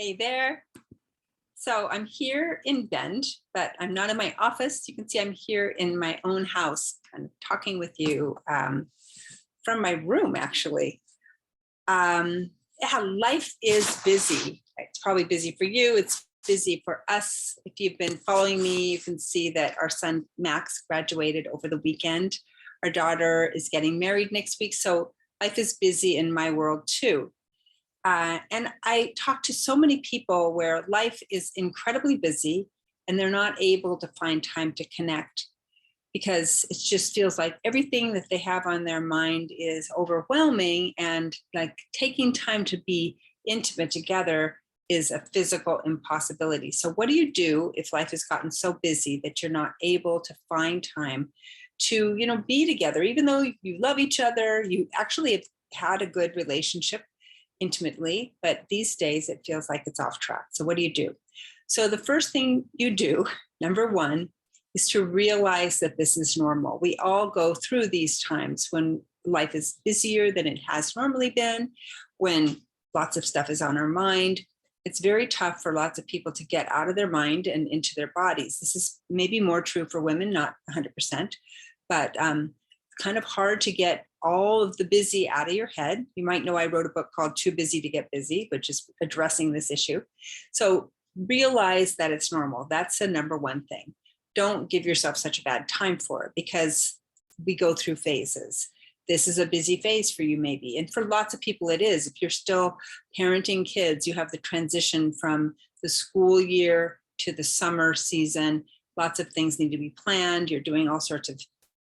Hey there. So I'm here in Bend, but I'm not in my office. You can see I'm here in my own house, kind of talking with you from my room, actually. Yeah, life is busy. It's probably busy for you. It's busy for us. If you've been following me, you can see that our son Max graduated over the weekend. Our daughter is getting married next week. So life is busy in my world too. And I talk to so many people where life is incredibly busy and they're not able to find time to connect because it just feels like everything that they have on their mind is overwhelming, and like taking time to be intimate together is a physical impossibility. So what do you do if life has gotten so busy that you're not able to find time to, be together, even though you love each other, you actually have had a good relationship intimately, but these days it feels like it's off track. So what do you do? So the first thing you do, number one, is to realize that this is normal. We all go through these times when life is busier than it has normally been, when lots of stuff is on our mind. It's very tough for lots of people to get out of their mind and into their bodies. This is maybe more true for women, not 100%, but kind of hard to get all of the busy out of your head. You might know I wrote a book called Too Busy to Get Busy, which is addressing this issue. So realize that it's normal. That's the number one thing. Don't give yourself such a bad time for it, because we go through phases. This is a busy phase for you maybe. And for lots of people it is. If you're still parenting kids, you have the transition from the school year to the summer season. Lots of things need to be planned. You're doing all sorts of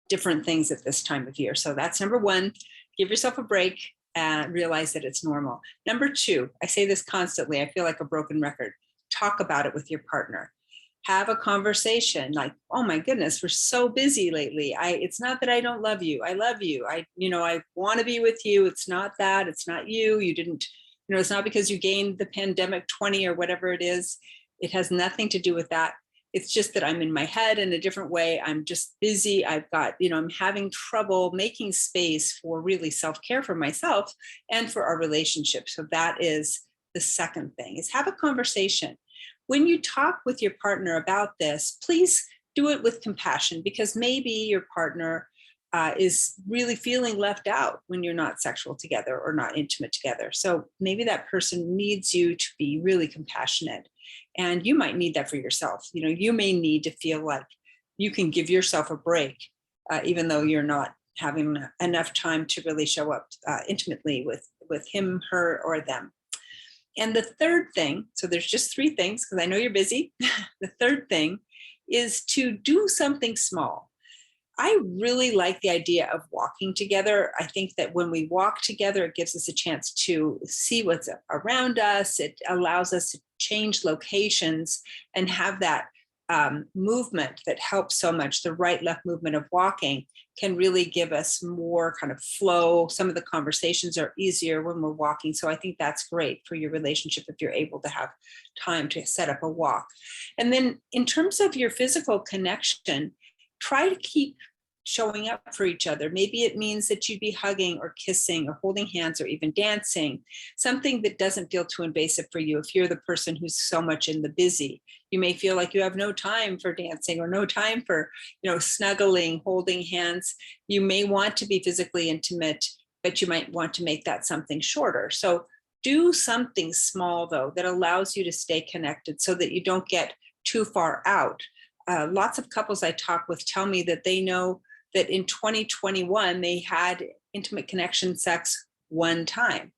different things at this time of year. So that's number one. Give yourself a break and realize that it's normal. Number two, I say this constantly. I feel like a broken record. Talk about it with your partner. Have a conversation like, oh my goodness, we're so busy lately. It's not that I don't love you. I love you. I want to be with you. It's not that. It's not you. You didn't, it's not because you gained the pandemic 20 or whatever it is. It has nothing to do with that. It's just that I'm in my head in a different way. I'm just busy. I've got, I'm having trouble making space for really self-care for myself and for our relationship. So that is the second thing, is have a conversation. When you talk with your partner about this, please do it with compassion, because maybe your partner is really feeling left out when you're not sexual together or not intimate together. So maybe that person needs you to be really compassionate. And you might need that for yourself. You may need to feel like you can give yourself a break, even though you're not having enough time to really show up intimately with him, her, or them. And the third thing, so there's just three things, because I know you're busy. The third thing is to do something small. I really like the idea of walking together. I think that when we walk together, it gives us a chance to see what's around us. It allows us to change locations and have that movement that helps so much. The right-left movement of walking can really give us more kind of flow. Some of the conversations are easier when we're walking. So I think that's great for your relationship if you're able to have time to set up a walk. And then in terms of your physical connection, try to keep showing up for each other. Maybe it means that you'd be hugging or kissing or holding hands or even dancing, something that doesn't feel too invasive for you. If you're the person who's so much in the busy, you may feel like you have no time for dancing or no time for, snuggling, holding hands. You may want to be physically intimate, but you might want to make that something shorter. So do something small, though, that allows you to stay connected so that you don't get too far out. Lots of couples I talk with tell me that they know that in 2021, they had intimate connection sex one time.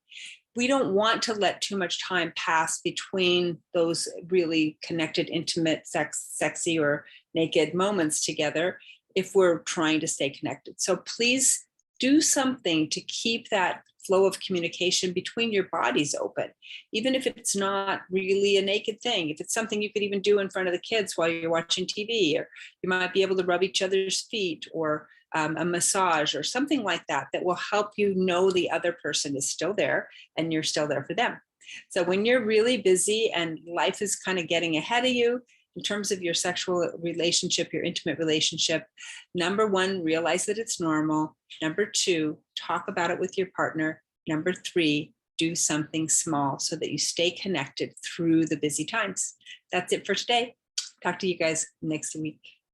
We don't want to let too much time pass between those really connected, intimate, sexy or naked moments together if we're trying to stay connected. So please do something to keep that flow of communication between your bodies open, even if it's not really a naked thing. If it's something you could even do in front of the kids while you're watching TV, or you might be able to rub each other's feet, or a massage or something like that, that will help you know the other person is still there and you're still there for them. So when you're really busy and life is kind of getting ahead of you, in terms of your sexual relationship, your intimate relationship, number one, realize that it's normal. Number two, talk about it with your partner. Number three, do something small so that you stay connected through the busy times. That's it for today. Talk to you guys next week.